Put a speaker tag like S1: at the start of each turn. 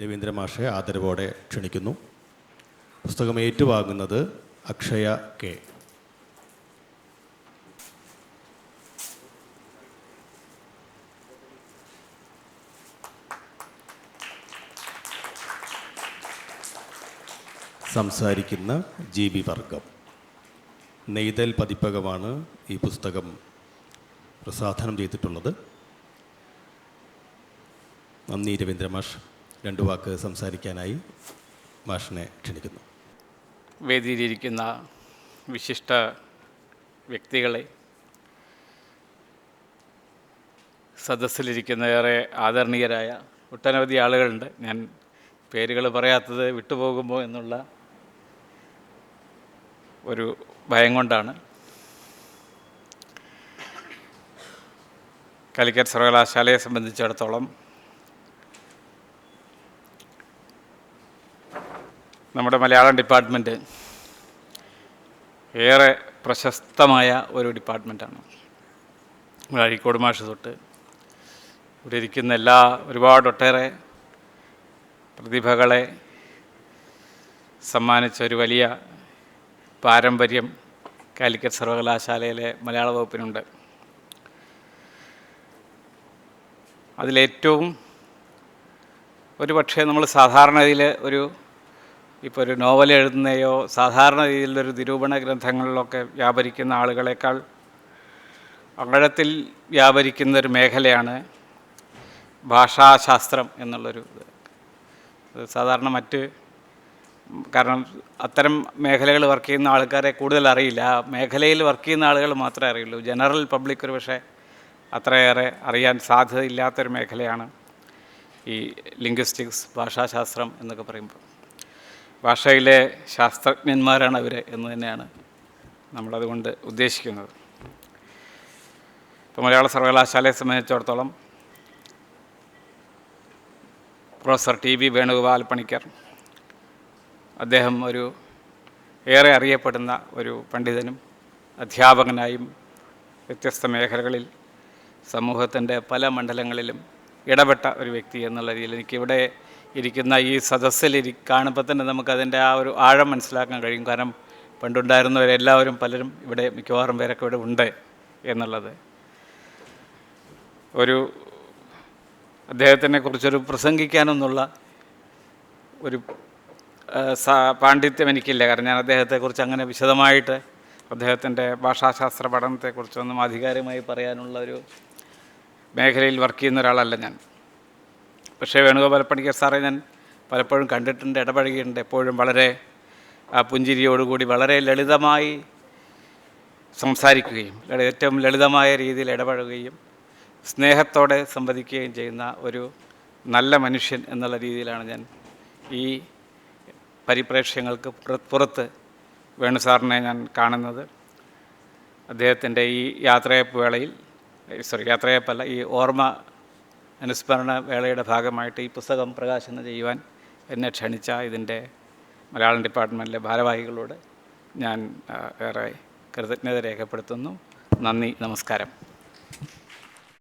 S1: രവീന്ദ്ര മാഷെ ആദരവോടെ ക്ഷണിക്കുന്നു. പുസ്തകം ഏറ്റുവാങ്ങുന്നത് അക്ഷയ കെ. സംസാരിക്കുന്ന GB വർഗം. നെയ്തൽ പതിപ്പകമാണ് ഈ പുസ്തകം പ്രസാധനം ചെയ്തിട്ടുള്ളത്. നന്ദി രവീന്ദ്ര മാഷ്. രണ്ടു വാക്ക് സംസാരിക്കാനായി മാഷിനെ ക്ഷണിക്കുന്നു.
S2: വേദിയിലിരിക്കുന്ന വിശിഷ്ട വ്യക്തികളെ, സദസ്സിലിരിക്കുന്ന ഏറെ ആദരണീയരായ ഒട്ടനവധി ആളുകളുണ്ട്. ഞാൻ പേരുകൾ പറയാത്തത് വിട്ടുപോകുമോ എന്നുള്ള ഒരു ഭയം കൊണ്ടാണ്. കാലിക്കറ്റ് സർവകലാശാലയെ സംബന്ധിച്ചിടത്തോളം നമ്മുടെ മലയാളം ഡിപ്പാർട്ട്മെൻറ്റ് ഏറെ പ്രശസ്തമായ ഒരു ഡിപ്പാർട്ട്മെൻറ്റാണ്. അഴീക്കോട് മാഷ് തൊട്ട് ഇവിടെ ഇരിക്കുന്ന ഒരുപാടൊട്ടേറെ പ്രതിഭകളെ സമ്മാനിച്ച ഒരു വലിയ പാരമ്പര്യം കാലിക്കറ്റ് സർവകലാശാലയിലെ മലയാള വകുപ്പിനുണ്ട്. അതിലേറ്റവും ഒരുപക്ഷെ നമ്മൾ സാധാരണ രീതിയിൽ ഇപ്പോൾ ഒരു നോവൽ എഴുതുന്നയോ സാധാരണ രീതിയിലൊരു നിരൂപണ ഗ്രന്ഥങ്ങളിലൊക്കെ വ്യാപരിക്കുന്ന ആളുകളെക്കാൾ ആഴത്തിൽ വ്യാപരിക്കുന്നൊരു മേഖലയാണ് ഭാഷാശാസ്ത്രം എന്നുള്ളൊരു സാധാരണ കാരണം അത്തരം മേഖലകൾ വർക്ക് ചെയ്യുന്ന ആൾക്കാരെ കൂടുതൽ അറിയില്ല. ആ മേഖലയിൽ വർക്ക് ചെയ്യുന്ന ആളുകൾ മാത്രമേ അറിയുള്ളൂ. ജനറൽ പബ്ലിക് ഒരു പക്ഷേ അത്രയേറെ അറിയാൻ സാധ്യതയില്ലാത്തൊരു മേഖലയാണ് ഈ ലിംഗ്വിസ്റ്റിക്സ്, ഭാഷാശാസ്ത്രം എന്നൊക്കെ പറയുമ്പോൾ. ഭാഷയിലെ ശാസ്ത്രജ്ഞന്മാരാണ് അവർ എന്ന് തന്നെയാണ് നമ്മളതുകൊണ്ട് ഉദ്ദേശിക്കുന്നത്. ഇപ്പോൾ മലയാള സർവകലാശാലയെ സംബന്ധിച്ചിടത്തോളം പ്രൊഫസർ TB വേണുഗോപാൽ പണിക്കർ, അദ്ദേഹം ഏറെ അറിയപ്പെടുന്ന ഒരു പണ്ഡിതനും അധ്യാപകനായും വ്യത്യസ്ത മേഖലകളിൽ സമൂഹത്തിൻ്റെ പല മണ്ഡലങ്ങളിലും ഇടപെട്ട ഒരു വ്യക്തി എന്നുള്ള രീതിയിൽ എനിക്കിവിടെ ഇരിക്കുന്ന ഈ സദസ്സിൽ കാണുമ്പോൾ തന്നെ നമുക്കതിൻ്റെ ആ ഒരു ആഴം മനസ്സിലാക്കാൻ കഴിയും. കാരണം പണ്ടുണ്ടായിരുന്നവരെല്ലാവരും പലരും ഇവിടെ മിക്കവാറും പേരൊക്കെ ഇവിടെ ഉണ്ട് എന്നുള്ളത്. അദ്ദേഹത്തിനെ കുറിച്ചൊരു പ്രസംഗിക്കാനെന്നുള്ള ഒരു പാണ്ഡിത്യം എനിക്കില്ല. കാരണം ഞാൻ അദ്ദേഹത്തെക്കുറിച്ച് അങ്ങനെ വിശദമായിട്ട് അദ്ദേഹത്തിൻ്റെ ഭാഷാശാസ്ത്ര പഠനത്തെക്കുറിച്ചൊന്നും ആധികാരികമായി പറയാനുള്ള ഒരു മേഖലയിൽ വർക്ക് ചെയ്യുന്ന ഒരാളല്ല ഞാൻ. പക്ഷേ വേണുഗോപാൽ പണിക്കർ സാറെ ഞാൻ പലപ്പോഴും കണ്ടിട്ടുണ്ട്, ഇടപഴകിയിട്ടുണ്ട്. എപ്പോഴും വളരെ ആ പുഞ്ചിരിയോടുകൂടി വളരെ ലളിതമായി സംസാരിക്കുകയും ഏറ്റവും ലളിതമായ രീതിയിൽ ഇടപഴകുകയും സ്നേഹത്തോടെ സംവദിക്കുകയും ചെയ്യുന്ന ഒരു നല്ല മനുഷ്യൻ എന്നുള്ള രീതിയിലാണ് ഞാൻ ഈ പരിപ്രേക്ഷ്യങ്ങൾക്ക് പുറത്ത് വേണു സാറിനെ ഞാൻ കാണുന്നത്. അദ്ദേഹത്തിൻ്റെ ഈ യാത്രയപ്പല്ല, ഈ ഓർമ്മ അനുസ്മരണ വേളയുടെ ഭാഗമായിട്ട് ഈ പുസ്തകം പ്രകാശനം ചെയ്യുവാൻ എന്നെ ക്ഷണിച്ച ഇതിൻ്റെ മലയാളം ഡിപ്പാർട്ട്മെൻറ്റിലെ ഭാരവാഹികളോട് ഞാൻ ഏറെ കൃതജ്ഞത രേഖപ്പെടുത്തുന്നു. നന്ദി, നമസ്കാരം.